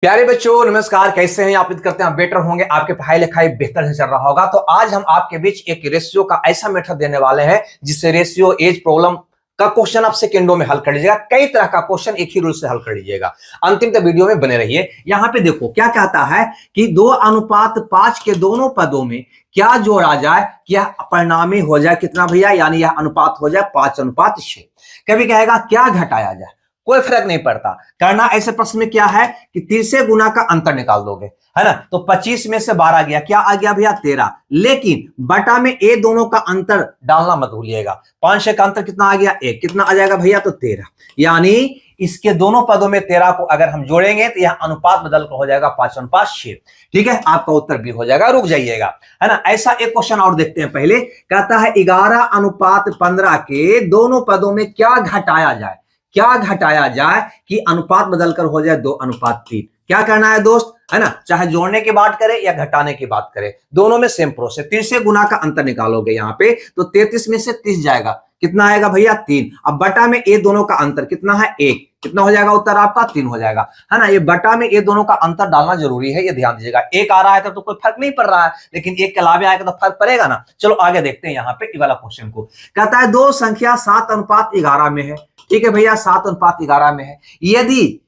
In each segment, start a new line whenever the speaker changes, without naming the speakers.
प्यारे बच्चों नमस्कार। कैसे हैं आप? उम्मीद करते हैं आप बेटर होंगे, आपके पढ़ाई लिखाई बेहतर से चल रहा होगा। तो आज हम आपके बीच एक रेशियो का ऐसा मेथड देने वाले हैं जिससे रेशियो एज प्रॉब्लम का क्वेश्चन आप सेकेंडों में हल कर लीजिएगा। कई तरह का क्वेश्चन एक ही रूल से हल कर लीजिएगा। अंतिम तक वीडियो में बने रहिए। यहाँ पे देखो क्या कहता है कि 2:5 के दोनों पदों में क्या जोड़ा जाए कि यह परिणामी हो जाए कितना भैया, यानी यह अनुपात हो जाए 5:6। कभी कहेगा क्या घटाया जाए, कोई फर्क नहीं पड़ता। करना ऐसे प्रश्न में क्या है कि 30 से गुना का अंतर निकाल दोगे, है ना। तो 25 में से 12 गया, क्या आ गया भैया 13। लेकिन बटा में ए दोनों का अंतर डालना मत भूलिएगा। 5 का अंतर कितना आ गया 1, कितना आ जाएगा भैया तो 13। यानी इसके दोनों पदों में 13 को अगर हम जोड़ेंगे तो यह अनुपात बदल कर हो जाएगा 5:6। ठीक है, आपका उत्तर भी हो जाएगा। रुक जाइएगा, है ना। ऐसा एक क्वेश्चन और देखते हैं। पहले कहता है 11:15 के दोनों पदों में क्या घटाया जाए, क्या घटाया जाए कि अनुपात बदलकर हो जाए 2:3। क्या करना है दोस्त, है ना। चाहे जोड़ने की बात करें या घटाने की बात करें, दोनों में सेम प्रोसेस। 30 से गुना का अंतर निकालोगे यहाँ पे तो 33 में से 30 जाएगा, कितना आएगा भैया 3। अब बटा में ए दोनों का अंतर कितना है 1, कितना हो जाएगा उत्तर आपका 3 हो जाएगा, है ना। ये बटा में ए दोनों का अंतर डालना जरूरी है, ये ध्यान दीजिएगा। एक आ रहा है तो कोई फर्क नहीं पड़ रहा है, लेकिन एक के अलावे आएगा तो फर्क पड़ेगा ना। चलो आगे देखते हैं यहाँ पे ये वाला क्वेश्चन को। कहता है दो संख्या 7:11 में है। ठीक है भैया, 7:11 में है। यदि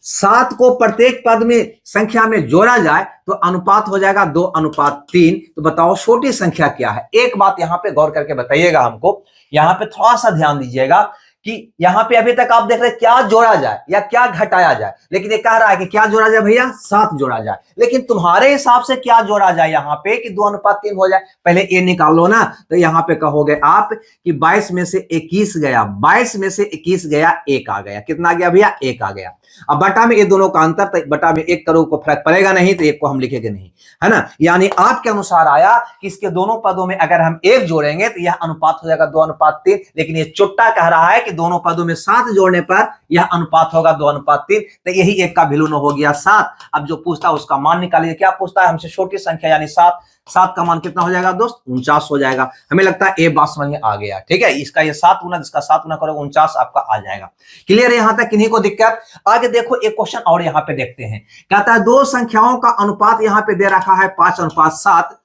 7 को प्रत्येक पद में संख्या में जोड़ा जाए तो अनुपात हो जाएगा 2:3। तो बताओ छोटी संख्या क्या है। एक बात यहां पे गौर करके बताइएगा हमको, यहां पे थोड़ा सा ध्यान दीजिएगा कि यहां पे अभी तक आप देख रहे हैं क्या जोड़ा जाए या क्या घटाया जाए, लेकिन ये कह रहा है कि क्या जोड़ा जाए भैया 7 जोड़ा जाए। लेकिन तुम्हारे हिसाब से क्या जोड़ा जाए यहाँ पे कि 2:3 हो जाए। पहले ये निकाल लो ना, तो यहाँ पे कहोगे आप कि 22 में से 21 गया, 22 में से 21 गया, 1 आ गया। कितना आ गया भैया 1 आ गया। अब बटा में ये दोनों का अंतर, तो बटा में 1 करोड़ को फर्क पड़ेगा नहीं, तो 1 को हम लिखेंगे नहीं, है ना। यानी आपके अनुसार आया कि इसके दोनों पदों में अगर हम 1 जोड़ेंगे तो यह अनुपात हो जाएगा 2:3। लेकिन ये चुट्टा कह रहा है कि दोनों पदों में 7 जोड़ने पर यह अनुपात होगा 2:3। तो यही 1 का वैल्यू न हो गया 7। अब जो पूछता है उसका मान निकालिए। क्या पूछता है हमसे, छोटी संख्या यानी 7। 7 का मान कितना हो जाएगा दोस्त 49 हो जाएगा। हमें लगता है ये बात समझ में आ गया। ठीक है, इसका ये 7 गुना, जिसका 7 गुना करोगे 49 आपका आ जाएगा। क्लियर है यहां तक, किन्हीं को दिक्कत? आगे देखो एक क्वेश्चन और यहाँ पे देखते हैं। कहता है दो संख्याओं का अनुपात यहाँ पे दे रखा है 5:7।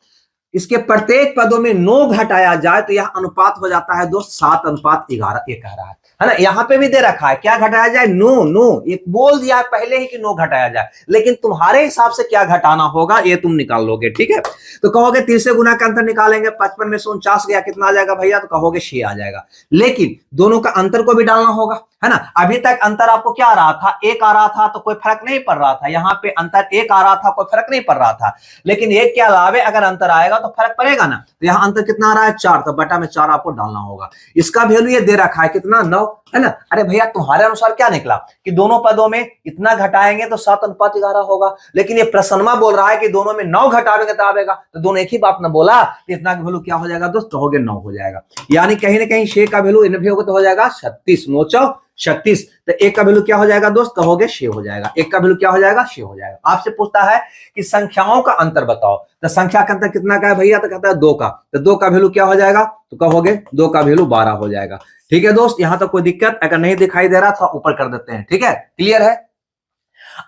इसके प्रत्येक पदों में 9 घटाया जाए तो यह अनुपात हो जाता है दोस्त 7:11। ये कह रहा है ना। यहाँ पे भी दे रखा है क्या घटाया जाए 9। एक बोल दिया पहले ही कि 9 घटाया जाए, लेकिन तुम्हारे हिसाब से क्या घटाना होगा ये तुम निकाल लोगे। ठीक है, तो कहोगे 30 से गुना का अंतर निकालेंगे, 55 में से 49 गया, कितना आ जाएगा भैया, तो कहोगे 6 आ जाएगा। लेकिन दोनों का अंतर को भी डालना होगा, है ना। अभी तक अंतर आपको क्या आ रहा था, 1 आ रहा था तो कोई फर्क नहीं पड़ रहा था। यहाँ पे अंतर 1 आ रहा था, कोई फर्क नहीं पड़ रहा था। लेकिन 1 के अलावे अगर अंतर आएगा तो फर्क पड़ेगा ना। तो यहाँ अंतर कितना आ रहा है 4, तो बटा में 4 आपको डालना होगा। इसका वैल्यू ये दे रखा है कितना 9, है ना। अरे भैया तुम्हारे अनुसार क्या निकला कि दोनों पदों में इतना घटाएंगे तो 7:11 होगा। लेकिन ये प्रश्नमा बोल रहा है कि दोनों में 9 घटाएंगे तो आएगा, तो दोनों एक ही बात ना बोला। तो इतना का वैल्यू क्या हो जाएगा दोस्त, कहोगे 9 हो जाएगा। यानी कहीं ना कहीं 6 का वैल्यू इन भी होगा तो हो जाएगा 36, 9 चौ 36। तो 1 का वैल्यू क्या हो जाएगा दोस्त, कहोगे 6 हो जाएगा। 1 का वैल्यू क्या हो जाएगा 6 हो जाएगा। आपसे पूछता है कि संख्याओं का अंतर बताओ, तो संख्या का अंतर कितना का है भैया, तो कहता है 2 का। तो 2 का वैल्यू क्या हो जाएगा, तो कहोगे 2 का वैल्यू 12 हो जाएगा। ठीक है दोस्त, यहां तक कोई दिक्कत? अगर नहीं दिखाई दे रहा तो ऊपर कर देते हैं। ठीक है, क्लियर है।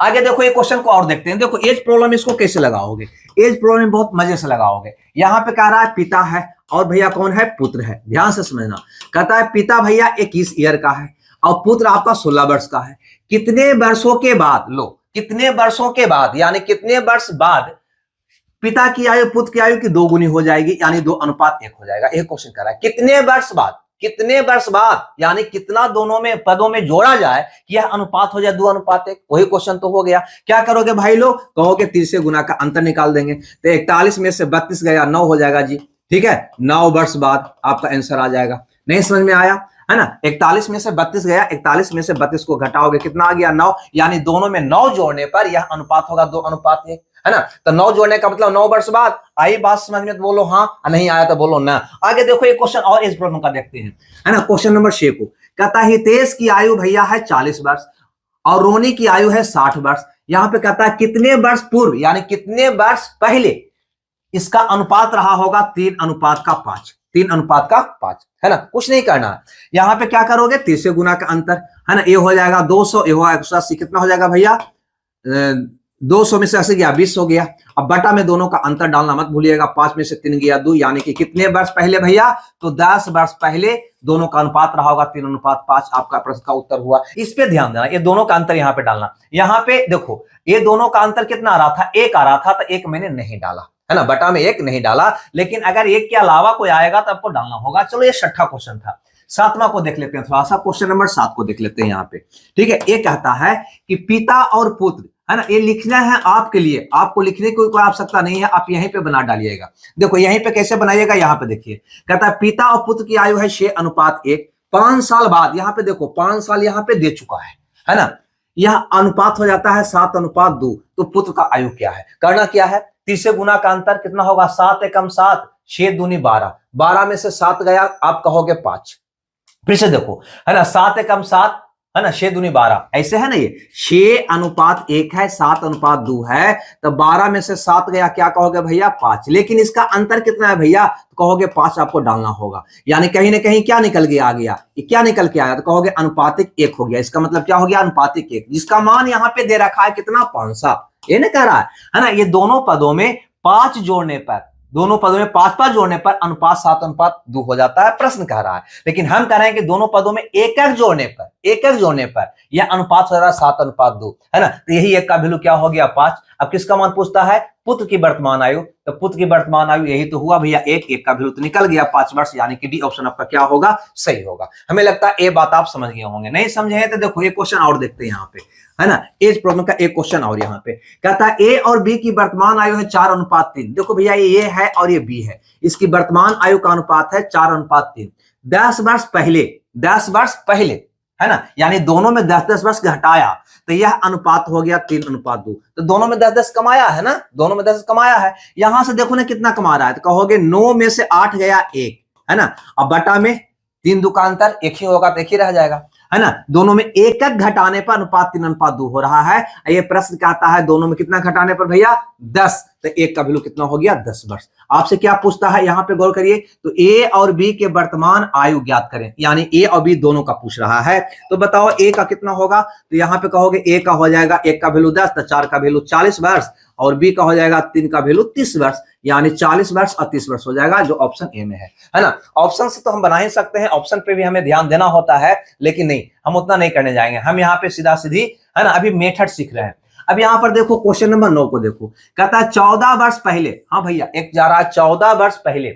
आगे देखो ये क्वेश्चन को और देखते हैं। देखो एज प्रॉब्लम इसको कैसे लगाओगे। एज प्रॉब्लम बहुत मजे से लगाओगे। यहां पे कह रहा है पिता है और भैया कौन है, पुत्र है। ध्यान से समझना। कहता है पिता भैया 21 ईयर का है और पुत्र आपका 16 वर्ष का है। कितने वर्षों के बाद, लो कितने वर्षों के बाद, यानी कितने वर्ष बाद पिता की आयु पुत्र की आयु की 2 गुनी हो जाएगी, यानी 2:1 हो जाएगा। एक क्वेश्चन कर रहा है कितने वर्ष बाद, कितने वर्ष बाद, यानी कितना दोनों में पदों में जोड़ा जाए कि यह अनुपात हो जाए 2:1। वही क्वेश्चन तो हो गया। क्या करोगे भाई लोग, कहोगे 30 से गुना का अंतर निकाल देंगे। तो 41 में से 32 गया, 9 हो जाएगा जी। ठीक है, 9 वर्ष बाद आपका आंसर आ जाएगा। नहीं समझ में आया, है ना। 41 में से 32 गया, 41 में से 32 को घटाओगे कितना आ गया 9। यानी दोनों में 9 जोड़ने पर यह अनुपात होगा 2:1, है ना। तो 9 जोड़ने का मतलब 9 वर्ष बाद। आई बात समझ में तो बोलो हाँ, नहीं आया तो बोलो ना। आगे देखो एक क्वेश्चन और इस प्रॉब्लम का देखते हैं, है ना। क्वेश्चन नंबर 6 को कहता है हितेश की आयु भैया है 40 वर्ष और रोनी की आयु है 60 वर्ष। यहां पे कहता है कितने वर्ष पूर्व, यानी कितने वर्ष पहले इसका अनुपात रहा होगा 3:5। 3:5, है ना। कुछ नहीं करना है। यहां पे क्या करोगे 30 से गुना का अंतर, है ना। ये हो जाएगा 200, ये होगा 180, कितना हो जाएगा भैया 200 में से 80 गया 20 हो गया। अब बटा में दोनों का अंतर डालना मत भूलिएगा, 5 में से 3 गया 2, यानी कि कितने वर्ष पहले भैया, तो 10 वर्ष पहले दोनों का अनुपात रहा होगा 3:5। आपका प्रश्न का उत्तर हुआ। इस पे ध्यान देना, ये दोनों का अंतर यहाँ पे डालना। यहाँ पे देखो ये दोनों का अंतर कितना आ रहा था, 1 आ रहा था, तो 1 मैंने नहीं डाला है ना, बटा में 1 नहीं डाला, लेकिन अगर 1 के अलावा कोई आएगा तो आपको डालना होगा। चलो ये 6ठा क्वेश्चन था। 7वां को देख लेते हैं थोड़ा सा, क्वेश्चन नंबर 7 को देख लेते हैं यहाँ पे। ठीक है, ये कहता है कि पिता और पुत्र, है ना, ये लिखना है आपके लिए, आपको लिखने की कोई आवश्यकता नहीं है, आप यहीं पे बना डालिएगा। देखो यहीं पे कैसे बनाइएगा, यहाँ पे देखिए, कहता है पिता और पुत्र की आयु है 6:1। 5 साल बाद, यहाँ पे देखो 5 साल यहाँ पे दे चुका है ना, यह अनुपात हो जाता है 7:2। तो पुत्र का आयु क्या है, करना क्या है, 30 से गुना का अंतर कितना होगा, 7 एकम 7, 6 दूनी 12, 12 में से 7 गया, आप कहोगे 5। फिर से देखो है ना, 7 एकम 7 है ना, 6 दूनी 12, ऐसे है ना, ये 6:1 है, 7:2 है, तो 12 में से 7 गया, क्या कहोगे भैया 5। लेकिन इसका अंतर कितना है भैया, तो कहोगे 5 आपको डालना होगा, यानी कहीं ना कहीं क्या निकल के आ गया, ये क्या निकल के आया, तो कहोगे अनुपातिक 1 हो गया। इसका मतलब क्या हो गया, अनुपातिक 1, जिसका मान यहाँ पे दे रखा है कितना, 500, ये नहीं कह रहा है ना। ये दोनों पदों में 5 जोड़ने पर, दोनों पदों में 5 जोड़ने पर अनुपात 7:2 हो जाता है, प्रश्न कह रहा है। लेकिन हम कह रहे हैं कि दोनों पदों में 1 जोड़ने पर यह अनुपात हो रहा है 7:2, है ना। तो यही 1 का वैल्यू क्या हो गया, 5। अब किसका मान पूछता है, पुत्र की वर्तमान आयु, तो पुत्र की वर्तमान आयु यही तो हुआ भैया 1 का वैल्यू तो निकल गया 5 वर्ष, यानी कि डी ऑप्शन आपका क्या होगा, सही होगा। हमें लगता है ये बात आप समझ गए होंगे, नहीं समझे तो देखो ये क्वेश्चन और देखते हैं यहाँ पे, है ना। एज प्रॉब्लम का एक क्वेश्चन और यहाँ पे कहता है ए और बी की वर्तमान आयु है 4:3। देखो भैया ये है और ये बी है, इसकी वर्तमान आयु का अनुपात है 4:3। 10 वर्ष पहले, 10 वर्ष पहले, है ना, यानी दोनों में 10-10 वर्ष घटाया, तो यह अनुपात हो गया 3:2। तो दोनों में 10-10 कमाया है ना, दोनों में 10 कमाया है। यहां से देखो ना कितना कमा रहा है, तो कहोगे 9 में से 8 गया 1, है ना। अब बटा में 3 दुकानतर 1 ही होगा, तो 1 ही रह जाएगा, है ना। दोनों में 1 घटाने पर अनुपात 3:2 हो रहा है। ये प्रश्न कहता है दोनों में कितना घटाने पर भैया, 10, तो 1 का वैल्यू कितना हो गया, 10 वर्ष। आपसे क्या पूछता है, यहाँ पे गौर करिए, तो ए और बी के वर्तमान आयु ज्ञात करें, यानी ए और बी दोनों का पूछ रहा है। तो बताओ ए का कितना होगा, तो यहाँ पे कहोगे ए का हो जाएगा 1 का वैल्यू 10, तो 4 का वैल्यू 40 वर्ष, और बी का हो जाएगा 3 का वैल्यू 30 वर्ष, यानी 40 वर्ष और 30 वर्ष हो जाएगा, जो ऑप्शन ए में है ना। ऑप्शन से तो हम बना ही सकते हैं, ऑप्शन पे भी हमें ध्यान देना होता है, लेकिन नहीं, हम उतना नहीं करने जाएंगे। हम यहाँ पे सीधा सीधी, है ना, अभी मेथड सीख रहे हैं। अब यहाँ पर देखो क्वेश्चन नंबर 9 को देखो, कहता है 14 वर्ष पहले, हाँ भैया एक जा रहा है, 14 वर्ष पहले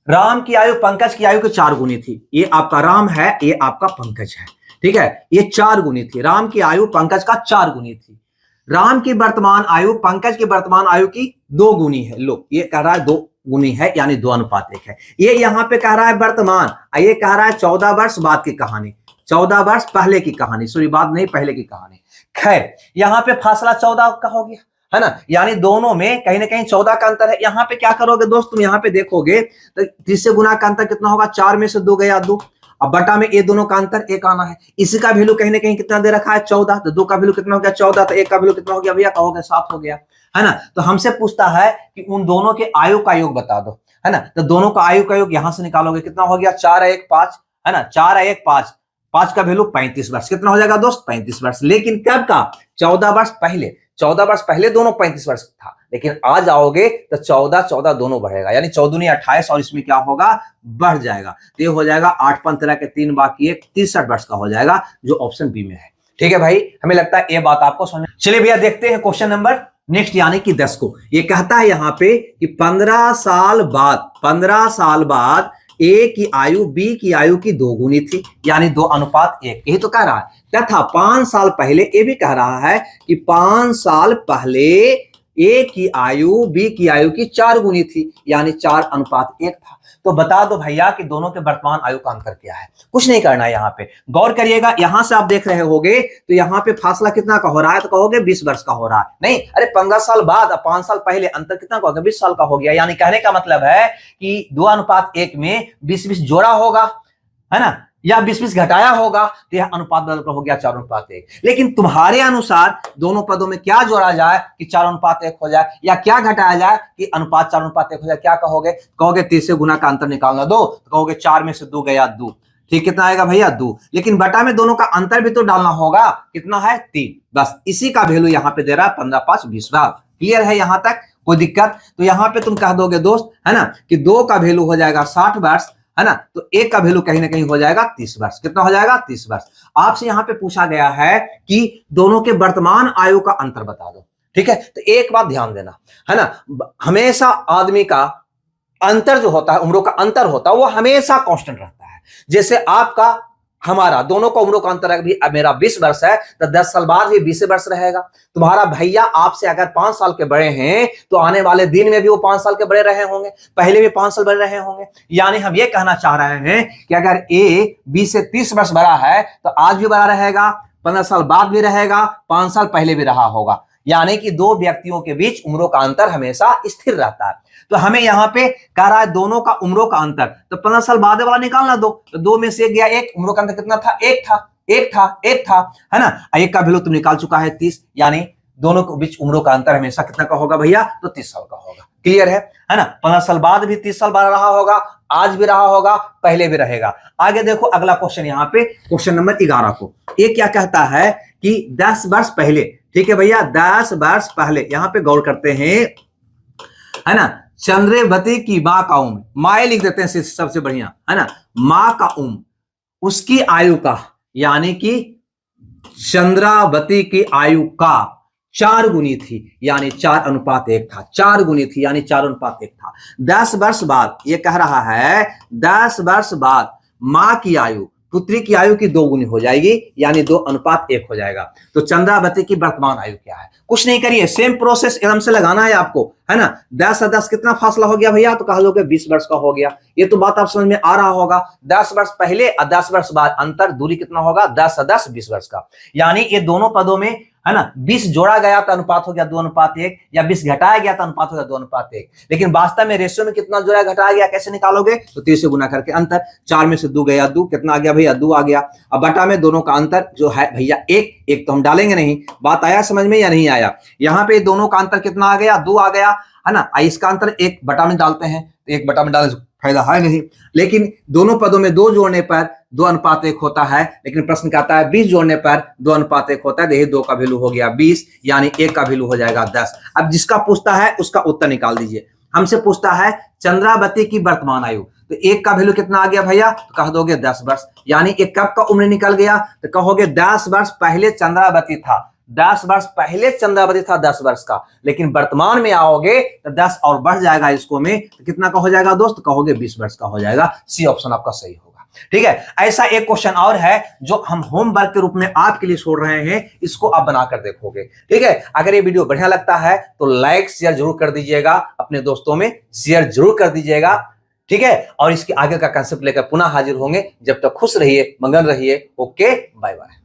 राम की आयु पंकज की आयु के 4 गुनी थी। ये आपका राम है, ये आपका पंकज है, ठीक है, ये 4 गुनी थी, राम की आयु पंकज का 4 गुनी थी। राम की वर्तमान आयु पंकज की वर्तमान आयु की 2 गुनी है। लो ये कह रहा है 2 गुनी है, यानी 2:1 है। ये यहाँ पे कह रहा है वर्तमान, ये कह रहा है 14 वर्ष बाद की कहानी, 14 वर्ष पहले की कहानी, सॉरी बाद नहीं, पहले की कहानी। खैर यहाँ पे फासला 14 का हो गया, है ना, यानी दोनों में कहीं ना कहीं 14 का अंतर है। यहाँ पे क्या करोगे दोस्त, तुम यहाँ पे देखोगे तो 30 से गुना का अंतर कितना होगा, 4 में से 2 गया 2, अब बटा में ये दोनों का अंतर 1 आना है। इसी का वैल्यू कहीं ना कहीं कितना दे रखा है, 14, तो 2 का वैल्यू कितना हो गया 14, तो 1 का वैल्यू कितना हो गया भैया, कहोगे 7 हो गया, है ना। तो हमसे पूछता है कि उन दोनों के आयु का योग बता दो, है ना। तो दोनों का आयु का योग यहां से निकालोगे, कितना हो गया 4-1 5, है ना, 4-1 5, 5 का वैल्यू 35 वर्ष, कितना हो जाएगा दोस्त 35 वर्ष। लेकिन कब का, 14 वर्ष पहले, 14 वर्ष पहले दोनों 35 वर्ष था, लेकिन आज आओगे तो 14 दोनों बढ़ेगा, यानी 14 28, और इसमें क्या होगा, बढ़ जाएगा, तो ये हो जाएगा 8-15 के 3 बाकी 1, 63 वर्ष का हो जाएगा, जो ऑप्शन बी में है। ठीक है भाई, हमें लगता है ये बात आपको समझ। चलिए भैया देखते हैं क्वेश्चन नंबर नेक्स्ट, यानी कि 10 को। ये कहता है यहाँ पे कि 15 साल बाद ए की आयु बी की आयु की 2 गुनी थी, यानी 2:1, यही तो कह रहा है। तथा 5 साल पहले, ये भी कह रहा है कि 5 साल पहले ए की आयु बी की आयु की 4 गुनी थी, यानी 4:1 था। तो बता दो भैया कि दोनों के वर्तमान आयु का अंतर क्या है। कुछ नहीं करना है, यहाँ पे गौर करिएगा, यहां से आप देख रहे होगे तो यहाँ पे फासला कितना का हो रहा है, तो कहोगे 20 वर्ष का हो रहा है। नहीं, अरे 15 साल बाद 5 साल पहले अंतर कितना का हो गया, 20 साल का हो गया। यानी कहने का मतलब है कि 2:1 में 20-20 जोड़ा होगा, है ना, या 20-20 घटाया होगा, तो यह अनुपात बदलकर हो गया 4:1। लेकिन तुम्हारे अनुसार दोनों पदों में क्या जोड़ा जाए कि 4:1 हो जाए, या क्या घटाया जाए कि अनुपात 4:1 हो जाए, क्या कहोगे, कहोगे 30 से गुना का अंतर निकालना दो, तो कहोगे 4 में से 2 गया 2, ठीक, कितना आएगा भैया 2, लेकिन बटा में दोनों का अंतर भी तो डालना होगा, कितना है 3, बस इसी का वैल्यू यहाँ पे दे रहा है 15 5 20 बार। क्लियर है यहाँ तक, कोई दिक्कत? तो यहाँ पे तुम कह दोगे दोस्त है ना कि 2 का वैल्यू हो जाएगा 60 वर्ष, है ना, तो 1 का वैल्यू कहीं ना कहीं हो जाएगा 30 वर्ष। कितना हो जाएगा 30 वर्ष। आपसे यहाँ पे पूछा गया है कि दोनों के वर्तमान आयु का अंतर बता दो। ठीक है, तो एक बात ध्यान देना, है ना, हमेशा आदमी का अंतर जो होता है, उम्रों का अंतर होता है, वो हमेशा कांस्टेंट रहता है। जैसे आपका हमारा दोनों का उम्रों का अंतर है, भी मेरा 20 वर्ष है तो 10 साल बाद भी 20 वर्ष रहेगा। तुम्हारा भैया आपसे अगर 5 साल के बड़े हैं तो आने वाले दिन में भी वो 5 साल के बड़े रहे होंगे, पहले भी 5 साल बड़े रहे होंगे। यानी हम ये कहना चाह रहे हैं कि अगर ए 20 से 30 वर्ष बड़ा है तो आज भी बड़ा रहेगा, 15 साल बाद भी रहेगा, 5 साल पहले भी रहा होगा। यानी कि दो व्यक्तियों के बीच उम्रों का अंतर हमेशा स्थिर रहता है। तो हमें यहाँ पे कह रहा है दोनों का उम्रों का अंतर, तो 15 साल बाद वाला निकालना दो, तो 2 में से 1 गया 1, उम्रों का अंतर कितना था? 1 था, है ना। 1 का वैल्यू तुम निकाल चुका है 30, यानी दोनों के बीच उम्रों का अंतर हमेशा कितना का होगा भैया? तो 30 साल का होगा। क्लियर है ना। 15 साल बाद भी 30 साल बाद रहा होगा, आज भी रहा होगा, पहले भी रहेगा। आगे देखो अगला क्वेश्चन, यहाँ पे क्वेश्चन नंबर 11 को ये क्या कहता है कि 10 वर्ष पहले, ठीक है भैया, 10 वर्ष पहले, यहां पे गौर करते हैं, है ना, चंद्रवती की मां का उम्र, माए लिख देते हैं सबसे बढ़िया, है ना, मां का उम्र उसकी आयु का, यानी कि चंद्रावती की आयु का 4 गुनी थी, यानी 4:1 था। 4 गुनी थी यानी 4:1 था। 10 वर्ष बाद ये कह रहा है 10 वर्ष बाद मां की आयु पुत्री की आयु की 2 गुनी हो जाएगी, यानी 2:1 हो जाएगा। तो चंद्रावती की वर्तमान आयु क्या है? कुछ नहीं करिए, सेम प्रोसेस एकदम से लगाना है आपको, है ना। 10 से 10 कितना फासला हो गया भैया? तो कह लोगे 20 वर्ष का हो गया। ये तो बात आप समझ में आ रहा होगा। 10 वर्ष पहले और 10 वर्ष बाद अंतर दूरी कितना होगा? 10 से 10 20 वर्ष का। यानी ये दोनों पदों में, है ना, 20 जोड़ा गया तो अनुपात हो गया 2:1, या 20 घटाया गया तो अनुपात हो गया 2:1। लेकिन वास्तव में रेशियो में कितना जोड़ा घटाया गया कैसे निकालोगे? तो 3 से गुना करके अंतर, 4 में से 2 गया 2, कितना आ गया भैया? 2 आ गया। अब बटा में दोनों का अंतर जो है भैया 1 तो हम डालेंगे नहीं। बात आया समझ में या नहीं आया? यहाँ पे दोनों का अंतर कितना आ गया? 2 आ गया, है ना। इसका अंतर 1 बटा में डालते हैं, तो 1 बटा में डालने से फायदा है नहीं, लेकिन दोनों पदों में 2 जोड़ने पर 2:1 होता है। लेकिन प्रश्न कहता है 20 जोड़ने पर 2:1 होता है। देखिए 2 का वैल्यू हो गया 20, यानी 1 का वैल्यू हो जाएगा 10। अब जिसका पूछता है उसका उत्तर निकाल दीजिए। हमसे पूछता है चंद्रावती की वर्तमान आयु, तो 1 का वैल्यू कितना आ गया भैया? तो कह दोगे 10 वर्ष। यानी 1 कब का उम्र निकल गया? तो कहोगे 10 वर्ष पहले चंद्रावती था, 10 वर्ष पहले चंद्रावती था 10 वर्ष का। लेकिन वर्तमान में आओगे तो 10 और बढ़ जाएगा इसको में, तो कितना का हो जाएगा दोस्त? कहोगे 20 वर्ष का हो जाएगा। सी ऑप्शन आपका सही होगा। ठीक है, ऐसा एक क्वेश्चन और है जो हम होमवर्क के रूप में आपके लिए छोड़ रहे हैं, इसको आप बनाकर देखोगे। ठीक है, अगर ये वीडियो बढ़िया लगता है तो लाइक शेयर जरूर कर दीजिएगा, अपने दोस्तों में शेयर जरूर कर दीजिएगा। ठीक है, और इसके आगे का कंसेप्ट लेकर पुनः हाजिर होंगे। जब तक खुश रहिए, मगन रहिए। Okay, bye bye.